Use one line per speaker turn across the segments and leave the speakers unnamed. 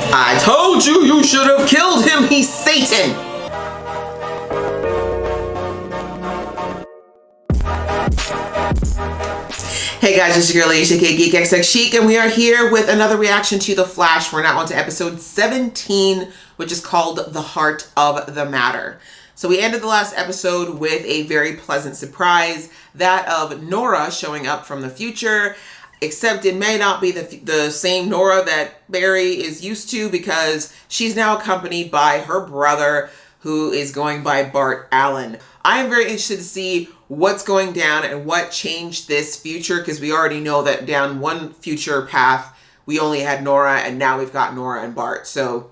I told you you should have killed him. He's Satan. Hey guys, it's your girl Alicia K Geek XX Chic, and we are here with another reaction to The Flash. We're now on to episode 17, which is called The Heart of the Matter. So we ended the last episode with a very pleasant surprise, that of Nora showing up from the future, except it may not be the same Nora that Barry is used to, because she's now accompanied by her brother, who is going by Bart Allen. I am very interested to see what's going down and what changed this future, because we already know that down one future path, we only had Nora, and now we've got Nora and Bart. So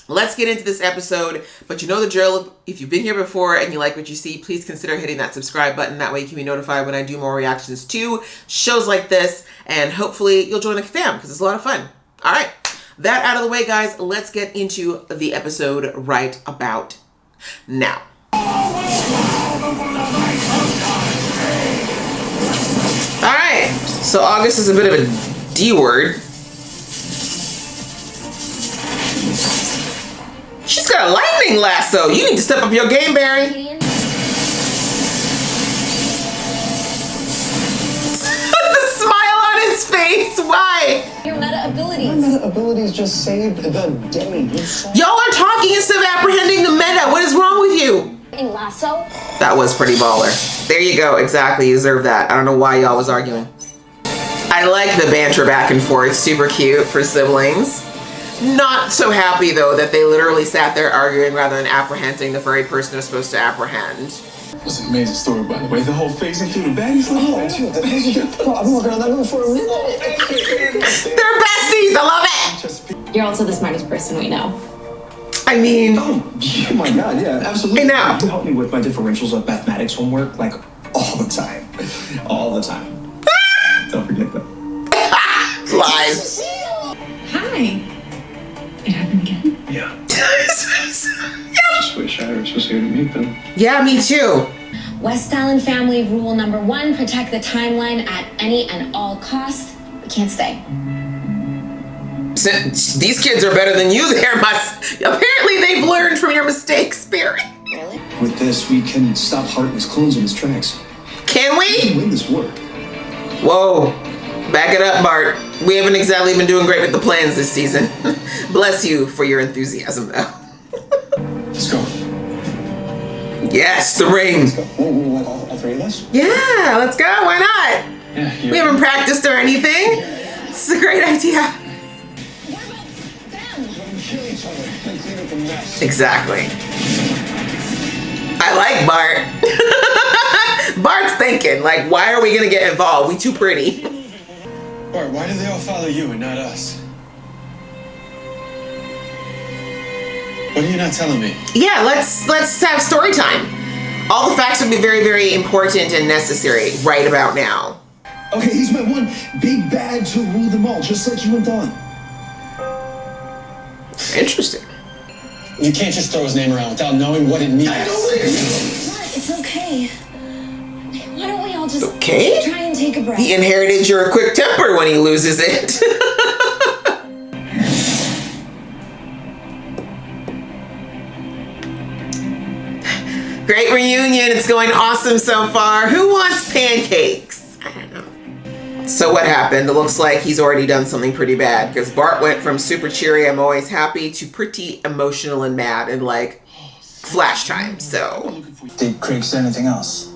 let's get into this episode. But you know the drill. If you've been here before and you like what you see, please consider hitting that subscribe button. That way you can be notified when I do more reactions to shows like this. And hopefully you'll join the fam, because it's a lot of fun. All right, that out of the way, guys. Let's get into the episode right about now. All right, so August is a bit of a D word. She's got a lightning lasso. You need to step up your game, Barry. The smile on his face. Why?
Your meta abilities.
My meta abilities just saved the day.
Y'all are talking instead of apprehending the meta. What is wrong with you?
In lasso.
That was pretty baller. There you go. Exactly. You deserve that. I don't know why y'all was arguing. I like the banter back and forth. Super cute for siblings. Not so happy, though, that they literally sat there arguing rather than apprehending the very person they're supposed to apprehend.
It was an amazing story, by the way. The whole phasing through the bag. Oh, dude, the phasing through. I've been working on that movie for a minute.
They're besties. I love it.
You're also the smartest person we know.
I mean,
oh my God, yeah, absolutely.
Hey, now.
You help me with my differentials of mathematics homework, like, all the time. All the time. Don't forget that.
Lies.
Hi. It happened again?
Yeah. Just wish Iris was here to meet them.
Yeah, me too.
West Allen family rule number 1, protect the timeline at any and all costs. We can't stay.
These kids are better than you there, apparently they've learned from your mistakes, Barry.
Really?
With this, we can stop Hart and his clones in his tracks.
Can
We can
we?
win this war.
Whoa. Back it up, Bart. We haven't exactly been doing great with the plans this season. Bless you for your enthusiasm, though.
Let's go.
Yes, the ring.
Let's go. Like all three of us?
Yeah, let's go. Why not?
Yeah.
We haven't practiced or anything. This is a great idea. Exactly. I like Bart. Bart's thinking, like, why are we gonna get involved? We too pretty.
Bart, why do they all follow you and not us? What are you not telling me?
Yeah, let's have story time. All the facts would be very, very important and necessary right about now.
Okay, he's my one big bad to rule them all, just like you and Dawn.
Interesting.
You can't just throw his name around without knowing what it means.
What? It's okay. Why don't we all just
Okay.
try and take a breath?
He inherited your quick temper when he loses it. Great reunion. It's going awesome so far. Who wants pancakes? I don't know. So what happened? It looks like he's already done something pretty bad, because Bart went from super cheery, I'm always happy, to pretty emotional and mad in like flash time. So.
Did Craig say anything else?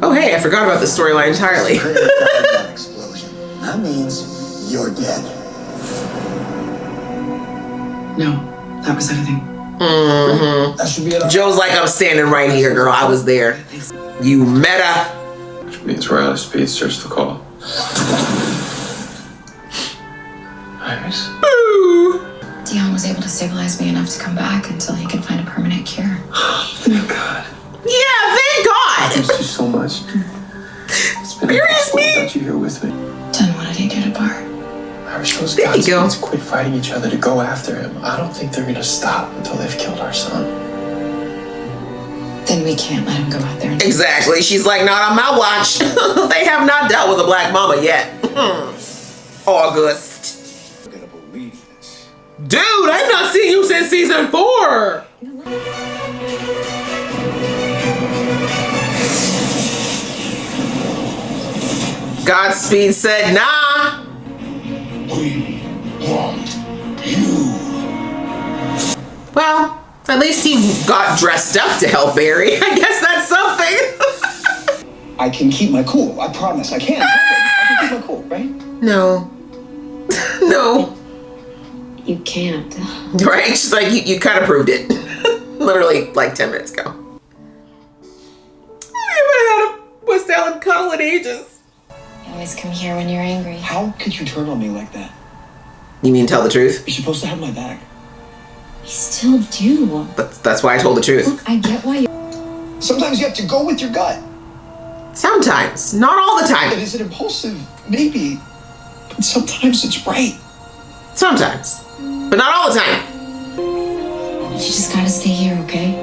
Oh hey, I forgot about the storyline entirely.
Explosion. That means you're dead.
No, that was everything.
Mm-hmm.
That should be it.
Joe's like, I'm standing right here, girl. I was there. You meta.
Which means we're out of speedsters to call. Iris?
Boo.
Dion was able to stabilize me enough to come back until he could find a permanent cure.
Thank God.
Yeah, thank God.
I missed you so much. It's been impossible without you here with me.
Then what did he do to Bart?
Iris, those
There you go.
Godspeeds quit fighting each other to go after him. I don't think they're gonna stop until they've killed our son.
Then we can't let him go out there and
Exactly. She's like, not on my watch. They have not dealt with a black mama yet. August.
I'm gonna believe this.
Dude, I've not seen you since season 4. Godspeed said, nah.
We want you.
Well, at least he got dressed up to help Barry. I guess that's something.
I can keep my cool. I promise. I can. I can keep my cool, right?
No. No.
You can't.
Right? She's like, you kind of proved it. Literally like 10 minutes ago. I haven't had a West Allen cuddle in ages.
You always come here when you're angry.
How could you turn on me like that?
You mean tell the truth?
You're supposed to have my back.
You still do.
That's why I told the truth.
Look, I get why you...
Sometimes you have to go with your gut.
Sometimes. Not all the time.
Is it impulsive? Maybe. But sometimes it's right.
Sometimes. But not all the time.
You just gotta stay here, okay?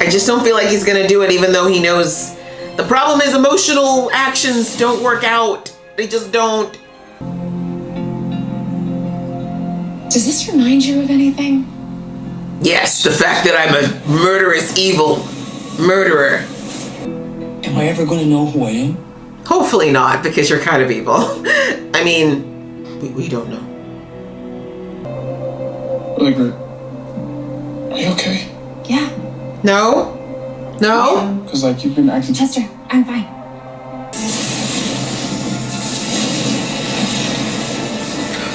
I just don't feel like he's gonna do it even though he knows. The problem is emotional actions don't work out. They just don't.
Does this remind you of anything?
Yes, the fact that I'm a murderous, evil murderer.
Am I ever going to know who I am?
Hopefully not, because you're kind of evil. I mean, we don't know.
Allegra, are you okay?
Yeah.
No? No?
Because, like, you've been acting...
Chester, I'm fine.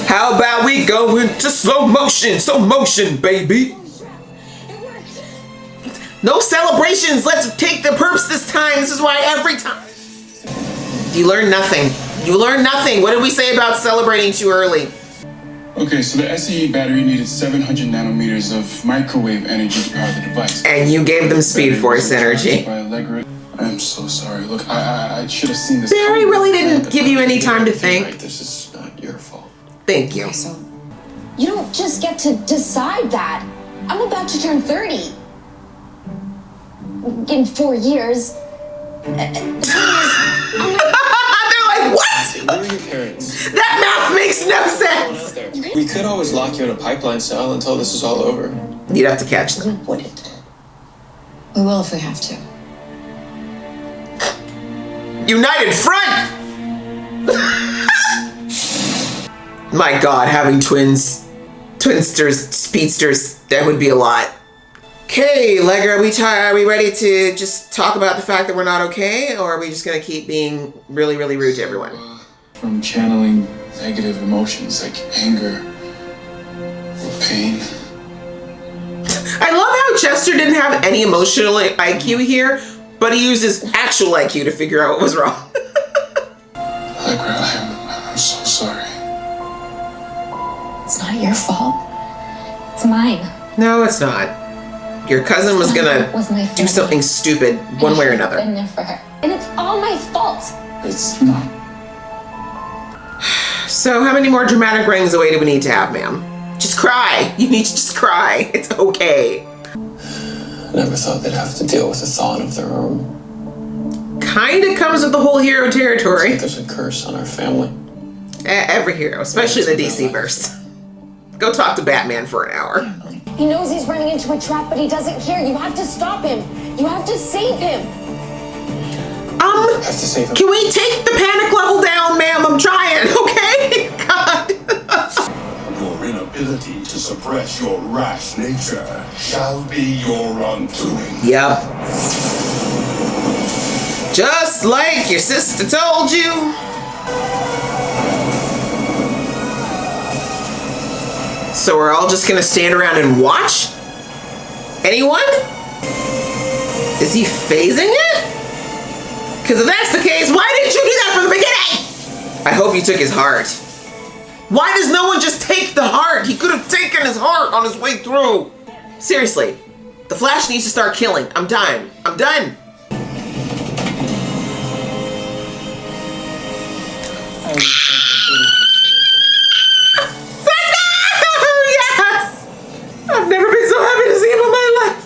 How about we go into slow motion? Slow motion, baby. No celebrations. Let's take the perps this time. This is why every time. You learn nothing. You learn nothing. What did we say about celebrating too early?
Okay, so the SAE battery needed 700 nanometers of microwave energy to power the device.
And you gave them speed force energy.
By Allegra. I'm so sorry. Look, I should have seen this.
Barry really didn't give you any time to think.
This is not your fault.
Thank you.
So,
You don't just get to decide that. I'm about to turn 30. In 4 years.
They're like, what?
Where are your parents?
That math makes no sense.
We could always lock you in a pipeline cell until this is all over.
You'd have to catch them.
You wouldn't.
we will if we have to.
United front! My God, having twinsters, speedsters, that would be a lot. Okay, Allegra, are we ready to just talk about the fact that we're not okay? Or are we just gonna keep being really, really rude to everyone?
From channeling negative emotions like anger or pain.
I love how Chester didn't have any emotional IQ here, but he used his actual IQ to figure out what was wrong.
Allegra, I'm so sorry.
It's not your fault.
It's mine.
No, it's not. Your cousin was gonna
Was my
do
friend.
something stupid one way or
I've
another.
been there for her. And it's all my fault.
It's not.
So how many more dramatic rings away do we need to have, ma'am? Just cry. You need to just cry. It's okay.
Never thought they'd have to deal with the thought of their own.
Kinda comes with the whole hero territory.
There's a curse on our family.
Every hero, especially the DC verse. Go talk to Batman for an hour.
He knows he's running into a trap, but he doesn't care. You have to stop him. You have to save him.
Have to save him.
Can we take the panic level down, ma'am? I'm trying, okay? God.
Your inability to suppress your rash nature shall be your undoing.
Yep. Just like your sister told you. So we're all just gonna stand around and watch? Anyone? Is he phasing it? Because if that's the case, why didn't you do that from the beginning? I hope you took his heart. Why does no one just take the heart? He could have taken his heart on his way through. Seriously, the Flash needs to start killing. I'm done. I'm done. Yes! I've never been so happy to see him in my life.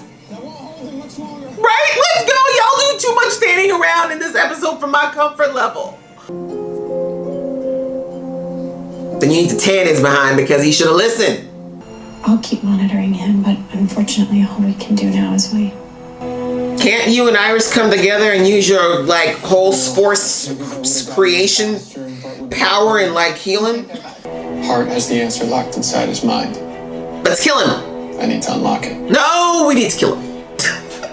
Right? Let's go. Y'all do too much standing around in this episode for my comfort level. then you need to tan his behind because he should have listened.
I'll keep monitoring him, but unfortunately all we can do now is wait.
Can't you and Iris come together and use your like whole force creation power and like heal him?
Hart has the answer locked inside his mind.
Let's kill him.
I need to unlock it.
No, we need to kill him.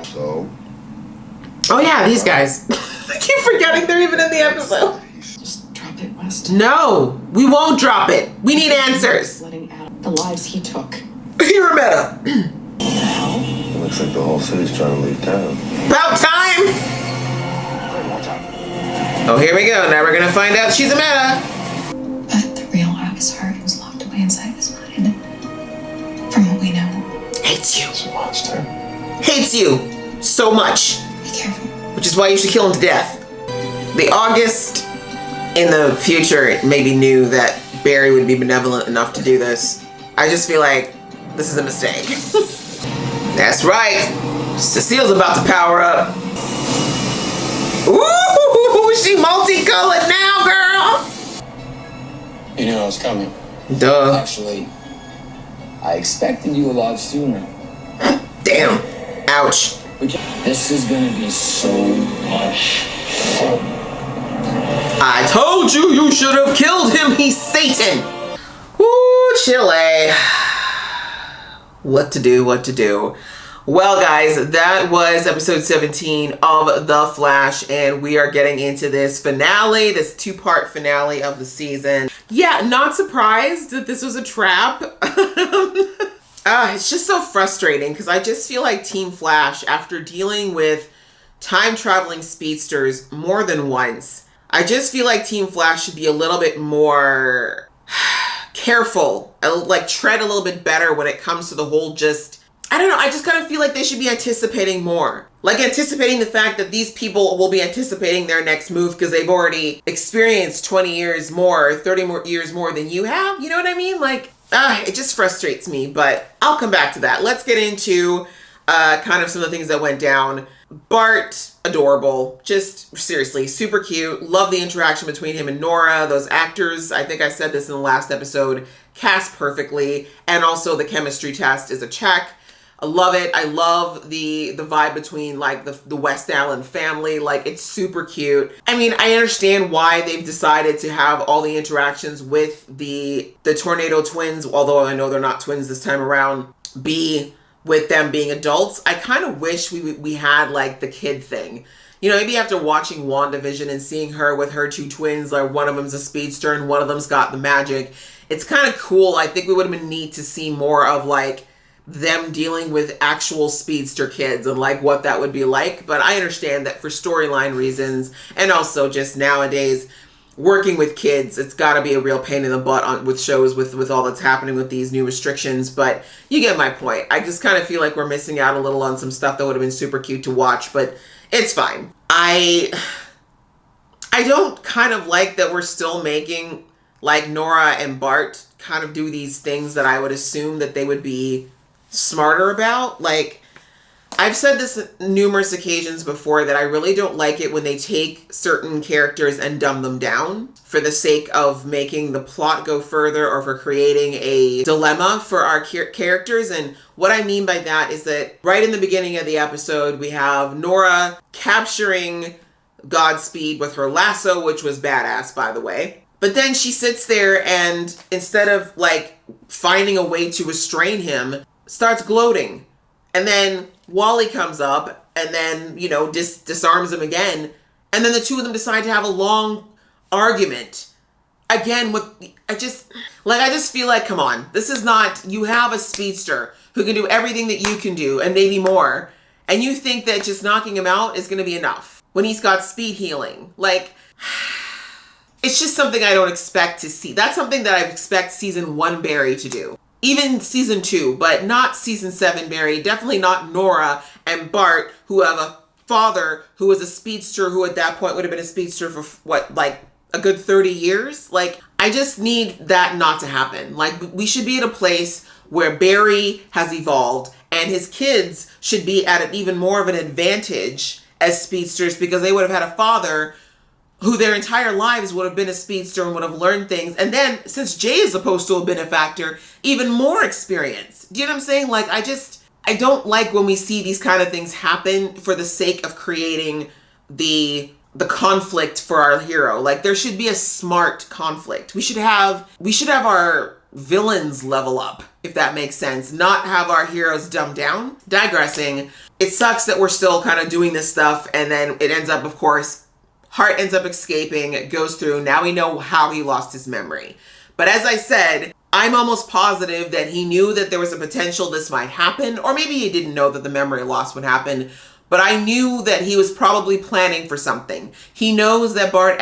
So,
Oh yeah, these guys. I keep forgetting they're even in the episode.
Just drop it, West.
No, we won't drop it. We need answers.
Letting out the lives he took.
You're a meta.
it looks like the whole city's trying to leave town.
About time. Oh, here we go. Now we're gonna find out she's a meta.
But the real Avis Hart was locked away inside his mind. From what we know.
Hates you.
It's a monster.
Hates you so much.
Be careful.
Which is why you should kill him to death. The August in the future maybe knew that Barry would be benevolent enough to do this. I just feel like this is a mistake. That's right. Cecile's about to power up. Ooh, she multicolored now, girl.
You knew I was coming.
Duh.
Actually, I expected you a lot sooner.
Damn. Ouch.
This is gonna be so much fun.
I told you you should have killed him. He's Satan. Woo, Chile. What to do, what to do. Well, guys, that was episode 17 of The Flash, and we are getting into this finale, this two-part finale of the season. Yeah, not surprised that this was a trap. It's just so frustrating because I just feel like Team Flash, after dealing with time-traveling speedsters more than once, I just feel like Team Flash should be a little bit more careful, like tread a little bit better when it comes to the whole I don't know, I just kind of feel like they should be anticipating more. Like anticipating the fact that these people will be anticipating their next move because they've already experienced 20 years more, 30 more years more than you have. You know what I mean? Like, it just frustrates me, but I'll come back to that. Let's get into kind of some of the things that went down. Bart, adorable. Just seriously, super cute. Love the interaction between him and Nora. Those actors, I think I said this in the last episode, cast perfectly. And also the chemistry test is a check. I love it. I love the vibe between like the West Allen family. Like it's super cute. I mean, I understand why they've decided to have all the interactions with the Tornado twins, although I know they're not twins this time around, be with them being adults. I kind of wish we had like the kid thing. You know, maybe after watching WandaVision and seeing her with her two twins, like one of them's a speedster and one of them's got the magic. It's kind of cool. I think we would have been neat to see more of like them dealing with actual speedster kids and like what that would be like. But I understand that for storyline reasons and also just nowadays working with kids, it's got to be a real pain in the butt with shows with all that's happening with these new restrictions. But you get my point. I just kind of feel like we're missing out a little on some stuff that would have been super cute to watch, but it's fine. I don't kind of like that we're still making like Nora and Bart kind of do these things that I would assume that they would be smarter about. Like, I've said this numerous occasions before that I really don't like it when they take certain characters and dumb them down for the sake of making the plot go further or for creating a dilemma for our characters. And what I mean by that is that right in the beginning of the episode, we have Nora capturing Godspeed with her lasso, which was badass, by the way. But then she sits there and instead of like finding a way to restrain him, starts gloating. And then Wally comes up and then, you know, disarms him again. And then the two of them decide to have a long argument. Again, I just feel like, come on, this is not, you have a speedster who can do everything that you can do and maybe more. And you think that just knocking him out is going to be enough when he's got speed healing. Like, it's just something I don't expect to see. That's something that I expect season 1 Barry to do. Even season 2, but not season 7 Barry. Definitely not Nora and Bart, who have a father who was a speedster, who at that point would have been a speedster for what, like a good 30 years? Like, I just need that not to happen. Like, we should be at a place where Barry has evolved and his kids should be at an even more of an advantage as speedsters because they would have had a father who their entire lives would have been a speedster and would have learned things. And then since Jay is supposed to have been a factor, even more experience. Do you know what I'm saying? Like, I don't like when we see these kind of things happen for the sake of creating the conflict for our hero. Like, there should be a smart conflict. We should have our villains level up, if that makes sense, not have our heroes dumb down. Digressing, it sucks that we're still kind of doing this stuff, and then it ends up, of course, Hart ends up escaping, it goes through. Now we know how he lost his memory. But as I said, I'm almost positive that he knew that there was a potential this might happen, or maybe he didn't know that the memory loss would happen, but I knew that he was probably planning for something. He knows that Barry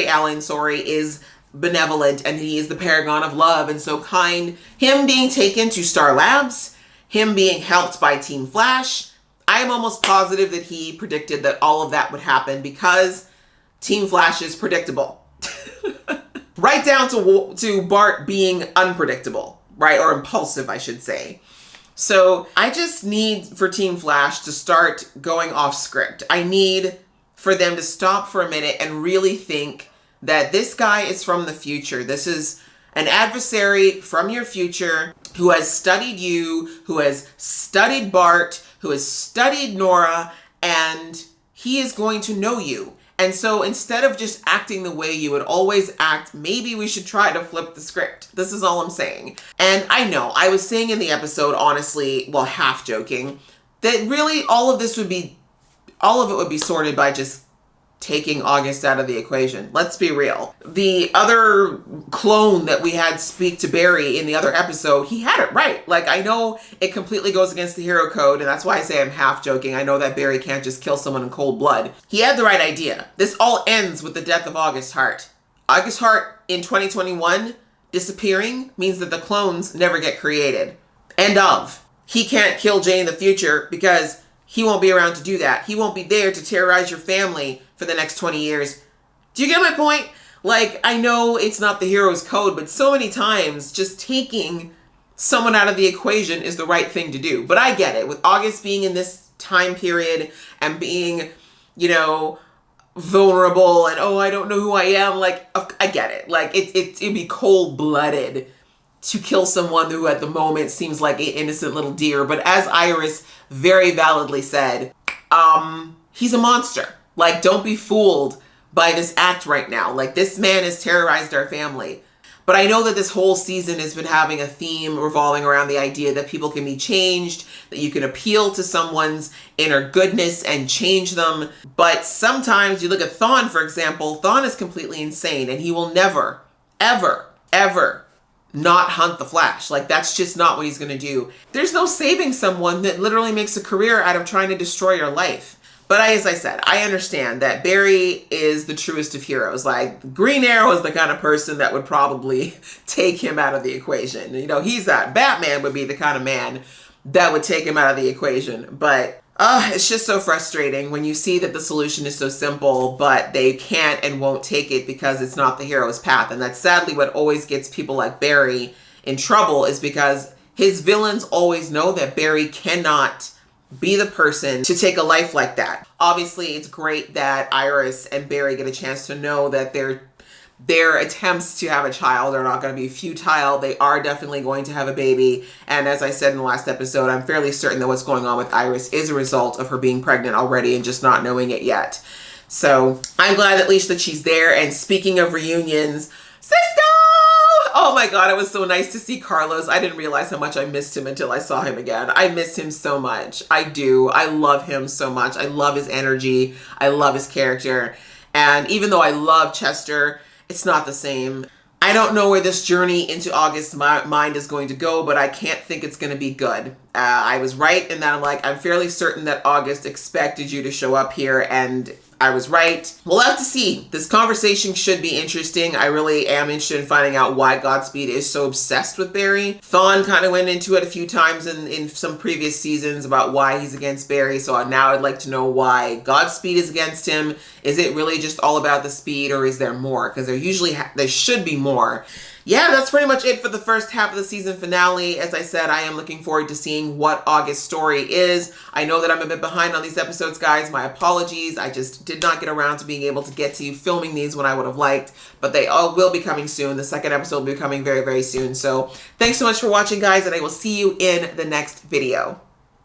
Allen, is benevolent, and he is the paragon of love and so kind. Him being taken to Star Labs, him being helped by Team Flash, I am almost positive that he predicted that all of that would happen because Team Flash is predictable. Right down to Bart being unpredictable, right? Or impulsive, I should say. So I just need for Team Flash to start going off script. I need for them to stop for a minute and really think that this guy is from the future. This is an adversary from your future who has studied you, who has studied Bart, who has studied Nora, and he is going to know you. And so instead of just acting the way you would always act, maybe we should try to flip the script. This is all I'm saying. And I know, I was saying in the episode, honestly, well, half joking, that really all of it would be sorted by just taking August out of the equation. Let's be real. The other clone that we had speak to Barry in the other episode, he had it right. Like, I know it completely goes against the hero code, and that's why I say I'm half joking. I know that Barry can't just kill someone in cold blood. He had the right idea. This all ends with the death of August Hart. August Hart in 2021 disappearing means that the clones never get created. End of. He can't kill Jay in the future because he won't be around to do that. He won't be there to terrorize your family for the next 20 years. Do you get my point? Like, I know it's not the hero's code, but so many times just taking someone out of the equation is the right thing to do. But I get it. With August being in this time period and being, vulnerable and, I don't know who I am. Like, I get it. Like, it'd be cold-blooded to kill someone who at the moment seems like an innocent little deer. But as Iris very validly said, he's a monster. Like, don't be fooled by this act right now. Like, this man has terrorized our family. But I know that this whole season has been having a theme revolving around the idea that people can be changed, that you can appeal to someone's inner goodness and change them. But sometimes you look at Thawne, for example. Thawne is completely insane, and he will never, ever, ever not hunt the Flash. Like, that's just not what he's going to do. There's no saving someone that literally makes a career out of trying to destroy your life. But as I said, I understand that Barry is the truest of heroes. Like, Green Arrow is the kind of person that would probably take him out of the equation. He's that. Batman would be the kind of man that would take him out of the equation. But it's just so frustrating when you see that the solution is so simple, but they can't and won't take it because it's not the hero's path. And that's sadly what always gets people like Barry in trouble, is because his villains always know that Barry cannot be the person to take a life like that. Obviously, it's great that Iris and Barry get a chance to know that their attempts to have a child are not going to be futile. They are definitely going to have a baby. And as I said in the last episode, I'm fairly certain that what's going on with Iris is a result of her being pregnant already and just not knowing it yet. So I'm glad at least that she's there. And speaking of reunions, Cisco! Oh my God, it was so nice to see Carlos. I didn't realize how much I missed him until I saw him again. I miss him so much. I do. I love him so much. I love his energy. I love his character. And even though I love Chester, it's not the same. I don't know where this journey into August's mind is going to go, but I can't think it's going to be good. I was right in that I'm fairly certain that August expected you to show up here, and I was right. We'll have to see. This conversation should be interesting. I really am interested in finding out why Godspeed is so obsessed with Barry. Thawne kind of went into it a few times in some previous seasons about why he's against Barry. So now I'd like to know why Godspeed is against him. Is it really just all about the speed, or is there more? Because there should be more. yeah, that's pretty much it for the first half of the season finale. As I said, I am looking forward to seeing what August's story is. I know that I'm a bit behind on these episodes, guys. My apologies. I just did not get around to being able to get to filming these when I would have liked, but they all will be coming soon. The second episode will be coming very, very soon. So thanks so much for watching, guys, and I will see you in the next video.